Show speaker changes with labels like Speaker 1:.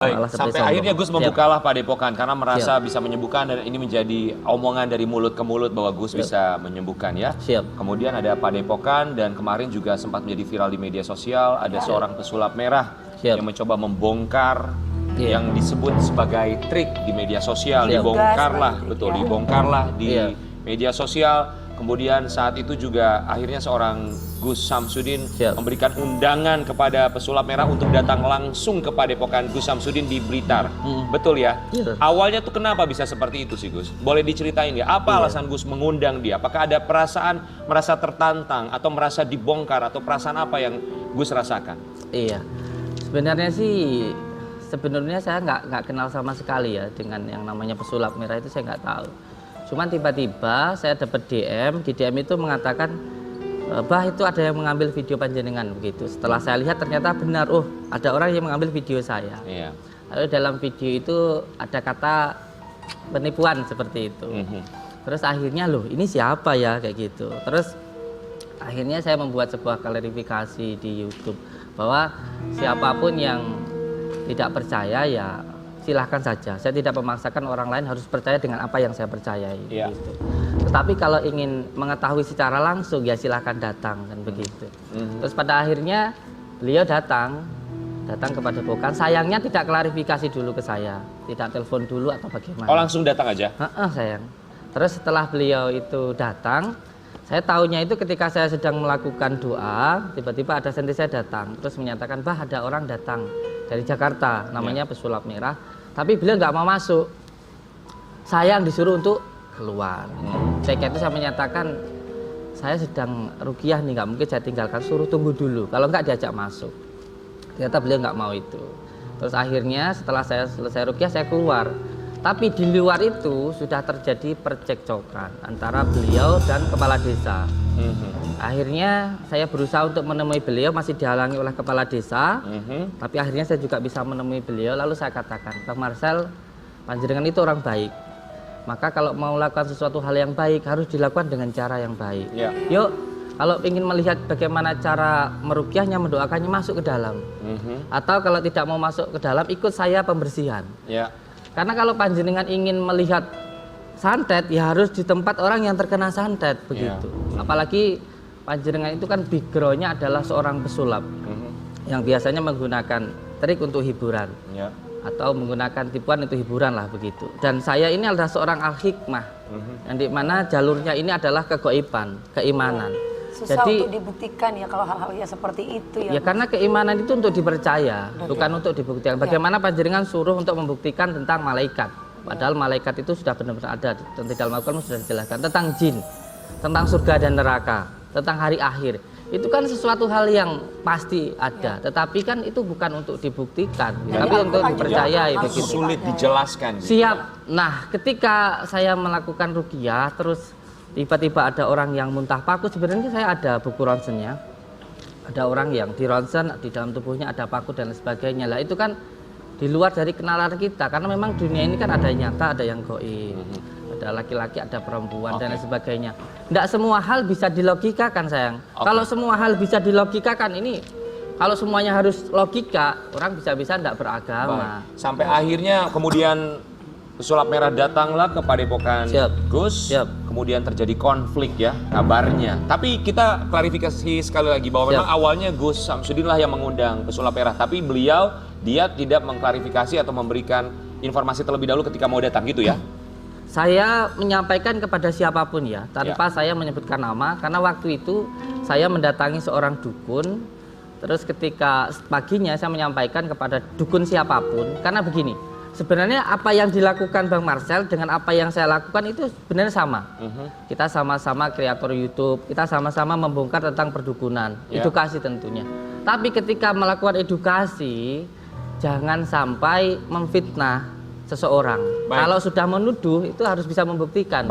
Speaker 1: Baik, sampai akhirnya Gus membukalah Padepokan karena merasa bisa menyembuhkan dan ini menjadi omongan dari mulut ke mulut bahwa Gus bisa menyembuhkan ya. Kemudian ada Padepokan dan kemarin juga sempat menjadi viral di media sosial ada seorang pesulap merah yang mencoba membongkar yang disebut sebagai trik di media sosial, dibongkarlah, betul, dibongkarlah di media sosial. Kemudian saat itu juga akhirnya seorang Gus Samsudin memberikan undangan kepada pesulap merah untuk datang langsung ke Padepokan Gus Samsudin di Blitar. Betul ya? Awalnya tuh kenapa bisa seperti itu sih Gus? Boleh diceritain ya? Apa alasan Gus mengundang dia? Apakah ada perasaan merasa tertantang atau merasa dibongkar atau perasaan apa yang Gus rasakan?
Speaker 2: Iya, sebenarnya saya nggak kenal sama sekali ya dengan yang namanya pesulap merah itu, saya nggak tahu. Cuman tiba-tiba saya dapat DM, di DM itu mengatakan, bah itu ada yang mengambil video panjenengan begitu. Setelah saya lihat ternyata benar, ada orang yang mengambil video saya. Lalu dalam video itu ada kata penipuan seperti itu. Terus akhirnya loh ini siapa ya kayak gitu. Terus akhirnya saya membuat sebuah klarifikasi di YouTube bahwa siapapun yang tidak percaya ya silahkan saja, saya tidak memaksakan orang lain harus percaya dengan apa yang saya percayai. Gitu. Tetapi kalau ingin mengetahui secara langsung ya silahkan datang kan begitu. Terus pada akhirnya beliau datang ke Padepokan. Sayangnya tidak klarifikasi dulu ke saya, tidak telepon dulu atau bagaimana.
Speaker 1: Oh langsung datang aja?
Speaker 2: Sayang. Terus setelah beliau itu datang, saya tahunya itu ketika saya sedang melakukan doa, tiba-tiba ada santri saya datang, terus menyatakan, bah ada orang datang dari Jakarta, namanya pesulap merah, tapi beliau nggak mau masuk. Saya yang disuruh untuk keluar. Ketika itu saya menyatakan, saya sedang ruqyah nih, nggak mungkin saya tinggalkan, suruh tunggu dulu, kalau nggak diajak masuk. Ternyata beliau nggak mau itu. Terus akhirnya setelah saya selesai ruqyah, saya keluar. Tapi di luar itu sudah terjadi percekcokan antara beliau dan kepala desa. Akhirnya saya berusaha untuk menemui beliau, masih dihalangi oleh kepala desa. Tapi akhirnya saya juga bisa menemui beliau. Lalu saya katakan, Bang Marcel, panjenengan itu orang baik. Maka kalau mau melakukan sesuatu hal yang baik harus dilakukan dengan cara yang baik. Yuk, kalau ingin melihat bagaimana cara meruqyahnya, mendoakannya, masuk ke dalam. Atau kalau tidak mau masuk ke dalam, ikut saya pembersihan. Karena kalau panjenengan ingin melihat santet, ya harus di tempat orang yang terkena santet begitu. Apalagi panjenengan itu kan backgroundnya adalah seorang pesulap yang biasanya menggunakan trik untuk hiburan atau menggunakan tipuan untuk hiburan lah begitu. Dan saya ini adalah seorang al-hikmah yang dimana jalurnya ini adalah kegoiban, keimanan.
Speaker 3: Susah untuk dibuktikan ya kalau hal-hal ya seperti itu ya.
Speaker 2: Ya karena keimanan itu untuk dipercaya, bukan untuk dibuktikan. Bagaimana panjenengan suruh untuk membuktikan tentang malaikat, padahal malaikat itu sudah benar-benar ada dan di dalam Al-Quran sudah dijelaskan tentang jin, tentang surga dan neraka, tentang hari akhir. Itu kan sesuatu hal yang pasti ada, tetapi kan itu bukan untuk dibuktikan, tapi untuk dipercayai begitu.
Speaker 1: Sulit dijelaskan.
Speaker 2: Siap. Nah, ketika saya melakukan ruqyah terus tiba-tiba ada orang yang muntah paku, sebenarnya saya ada buku ronsennya. Ada orang yang di ronsen, di dalam tubuhnya ada paku dan sebagainya. Lah itu kan di luar dari kenalan kita, karena memang dunia ini kan ada yang nyata, ada yang gaib. Ada laki-laki, ada perempuan dan lain sebagainya. Tidak semua hal bisa dilogikakan sayang. Kalau semua hal bisa dilogikakan ini, kalau semuanya harus logika, orang bisa-bisa tidak beragama.
Speaker 1: Sampai akhirnya kemudian pesulap merah datanglah ke Padepokan Gus, kemudian terjadi konflik ya kabarnya. Tapi kita klarifikasi sekali lagi bahwa memang awalnya Gus Samsudin lah yang mengundang pesulap merah, tapi dia tidak mengklarifikasi atau memberikan informasi terlebih dahulu ketika mau datang gitu ya.
Speaker 2: Saya menyampaikan kepada siapapun ya, tanpa saya menyebutkan nama, karena waktu itu saya mendatangi seorang dukun. Terus ketika paginya saya menyampaikan kepada dukun siapapun, karena begini, sebenarnya apa yang dilakukan Bang Marcel dengan apa yang saya lakukan itu sebenarnya sama. Kita sama-sama kreator YouTube, kita sama-sama membongkar tentang perdukunan, edukasi tentunya. Tapi ketika melakukan edukasi, jangan sampai memfitnah seseorang. Kalau sudah menuduh itu harus bisa membuktikan.